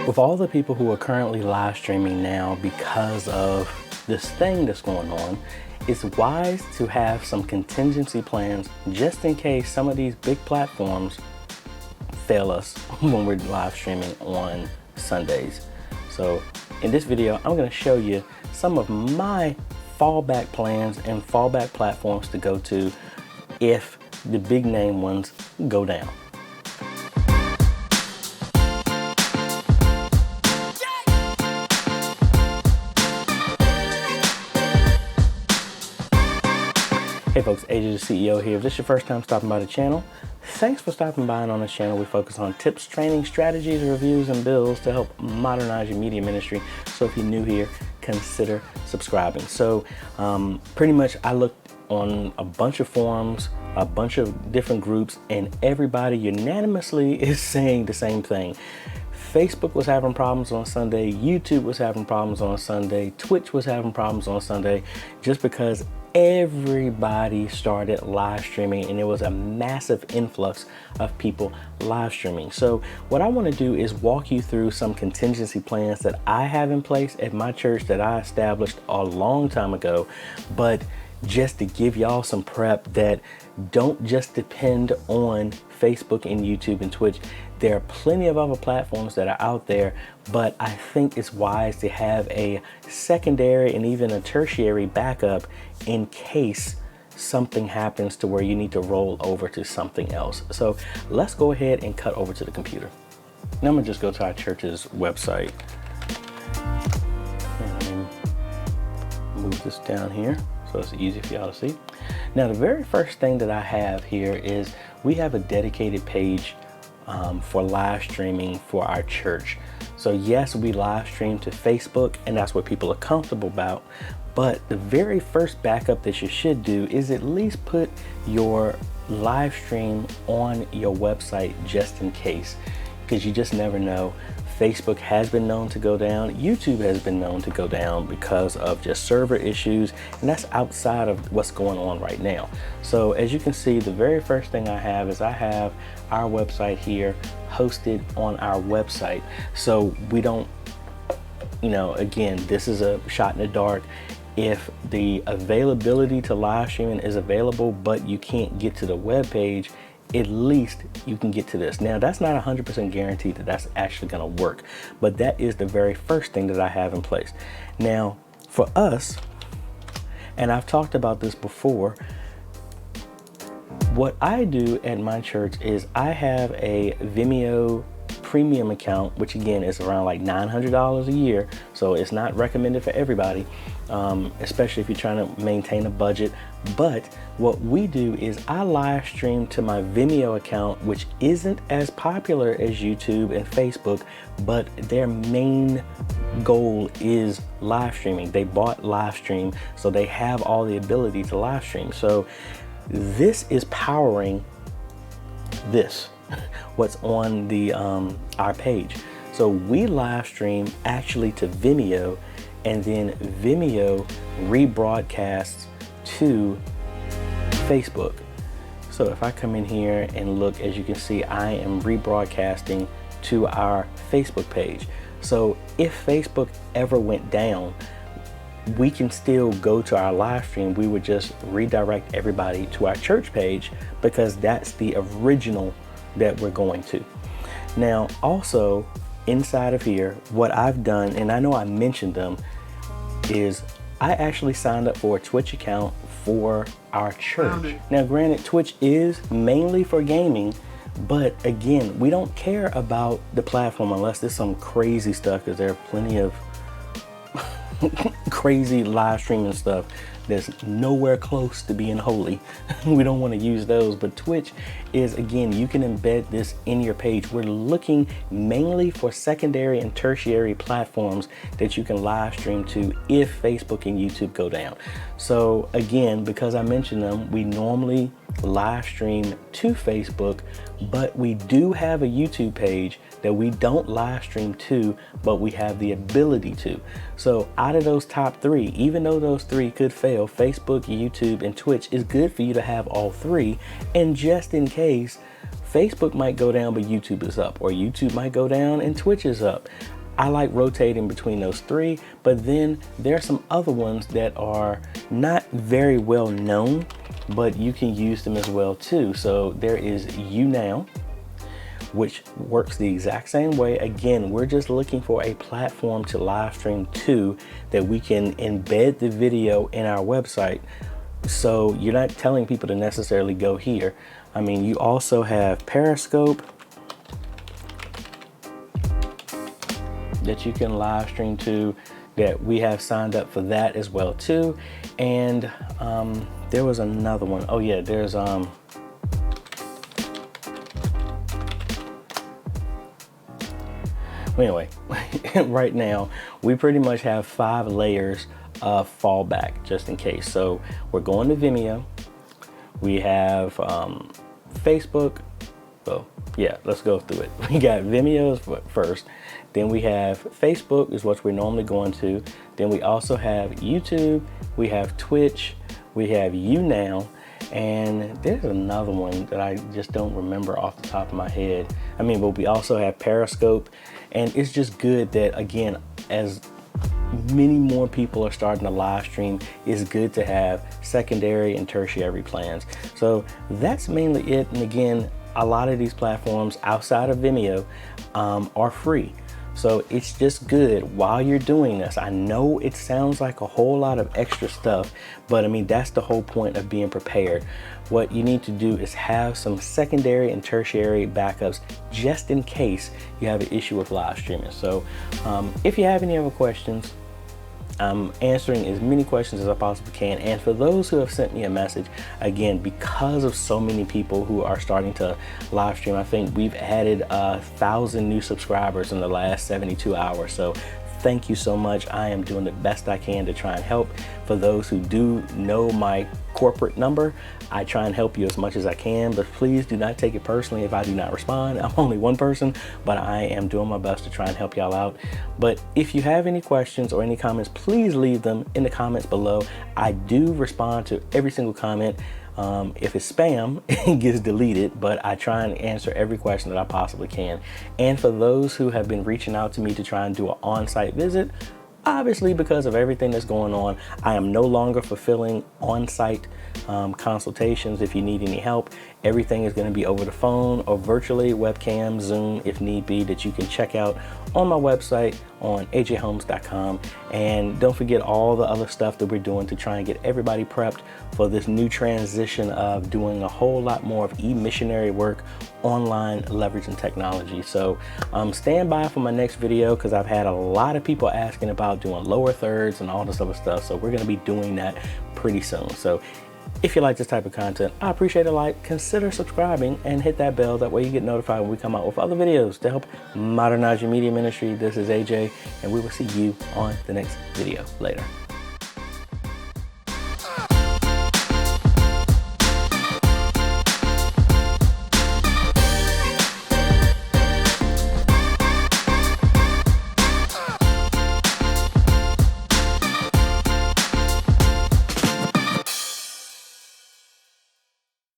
With all the people who are currently live streaming now because of this thing that's going on, it's wise to have some contingency plans just in case some of these big platforms fail us when we're live streaming on Sundays. So in this video, I'm going to show you some of my fallback plans and fallback platforms to go to if the big name ones go down. Hey folks, AJ the CEO here. If this is your first time stopping by the channel, thanks for stopping by. And on this channel, we focus on tips, training, strategies, reviews, and builds to help modernize your media ministry. So if you're new here, consider subscribing. So pretty much I looked on a bunch of forums, a bunch of different groups, and everybody unanimously is saying the same thing. Facebook was having problems on Sunday, YouTube was having problems on Sunday, Twitch was having problems on Sunday, just because everybody started live streaming and there was a massive influx of people live streaming. So what I want to do is walk you through some contingency plans that I have in place at my church that I established a long time ago, but just to give y'all some prep that don't just depend on Facebook and YouTube and Twitch. There are plenty of other platforms that are out there, but I think it's wise to have a secondary and even a tertiary backup in case something happens to where you need to roll over to something else. So let's go ahead and cut over to the computer. Now I'm gonna just go to our church's website and move this down here so it's easy for y'all to see. Now the very first thing that I have here is we have a dedicated page for live streaming for our church. So yes, we live stream to Facebook and that's what people are comfortable about. But the very first backup that you should do is at least put your live stream on your website just in case, because you just never know. Facebook has been known to go down. YouTube has been known to go down because of just server issues, and that's outside of what's going on right now. So as you can see, the very first thing I have is I have our website here hosted on our website. So we don't, again, this is a shot in the dark. If the availability to live streaming is available, but you can't get to the web page, at least you can get to this. Now that's not 100% guaranteed that that's actually gonna work, but that is the very first thing that I have in place. Now for us, and I've talked about this before, what I do at my church is I have a Vimeo premium account, which again is around like $900 a year. So it's not recommended for everybody, especially if you're trying to maintain a budget. But what we do is I live stream to my Vimeo account, which isn't as popular as YouTube and Facebook, but their main goal is live streaming. They bought live stream, so they have all the ability to live stream. So this is powering this, what's on the our page. So we live stream actually to Vimeo, and then Vimeo rebroadcasts to Facebook. So if I come in here and look, as you can see, I am rebroadcasting to our Facebook page. So if Facebook ever went down, we can still go to our live stream. We would just redirect everybody to our church page because that's the original that we're going to. Now also inside of here, what I've done, and I know I mentioned them, is I actually signed up for a Twitch account for our church. Now granted, Twitch is mainly for gaming, but again, we don't care about the platform unless there's some crazy stuff, because there are plenty of crazy live streaming stuff that's nowhere close to being holy. We don't want to use those, but Twitch is, again, you can embed this in your page. We're looking mainly for secondary and tertiary platforms that you can live stream to if Facebook and YouTube go down. So again, because I mentioned them, we normally live stream to Facebook, but we do have a YouTube page that we don't live stream to, but we have the ability to. So out of those top three, even though those three could fail, Facebook, YouTube, and Twitch, is good for you to have all three. And just in case Facebook might go down, but YouTube is up, or YouTube might go down and Twitch is up. I like rotating between those three, but then there are some other ones that are not very well known, but you can use them as well too. So there is YouNow, which works the exact same way. Again, we're just looking for a platform to live stream to that we can embed the video in our website. So you're not telling people to necessarily go here. I mean, you also have Periscope that you can live stream to, that we have signed up for that as well too. And there was another one. Oh yeah, there's anyway, right now we pretty much have 5 layers of fallback just in case. So we're going to Vimeo. We have Facebook. So yeah, let's go through it. We got Vimeo first, then we have Facebook is what we're normally going to. Then we also have YouTube, we have Twitch, we have YouNow, and there's another one that I just don't remember off the top of my head. I mean, but we also have Periscope, and it's just good that, again, as many more people are starting to live stream, it's good to have secondary and tertiary plans. So that's mainly it. And again, a lot of these platforms outside of Vimeo are free. So it's just good while you're doing this. I know it sounds like a whole lot of extra stuff, but I mean, that's the whole point of being prepared. What you need to do is have some secondary and tertiary backups just in case you have an issue with live streaming. So if you have any other questions, I'm answering as many questions as I possibly can. And for those who have sent me a message, again, because of so many people who are starting to live stream, I think we've added 1,000 new subscribers in the last 72 hours. So thank you so much. I am doing the best I can to try and help. For those who do know my corporate number, I try and help you as much as I can, but please do not take it personally if I do not respond. I'm only one person, but I am doing my best to try and help y'all out. But if you have any questions or any comments, please leave them in the comments below. I do respond to every single comment. If it's spam, it gets deleted, but I try and answer every question that I possibly can. And for those who have been reaching out to me to try and do an on-site visit, obviously because of everything that's going on, I am no longer fulfilling on-site consultations. If you need any help, everything is going to be over the phone or virtually, webcam, Zoom, if need be, that you can check out on my website on ajhomes.com. And don't forget all the other stuff that we're doing to try and get everybody prepped for this new transition of doing a whole lot more of e-missionary work online, leveraging technology. So stand by for my next video, because I've had a lot of people asking about doing lower thirds and all this other stuff. So we're going to be doing that pretty soon. So if you like this type of content, I appreciate a like, consider subscribing, and hit that bell. That way you get notified when we come out with other videos to help modernize your media ministry. This is AJ, and we will see you on the next video. Later.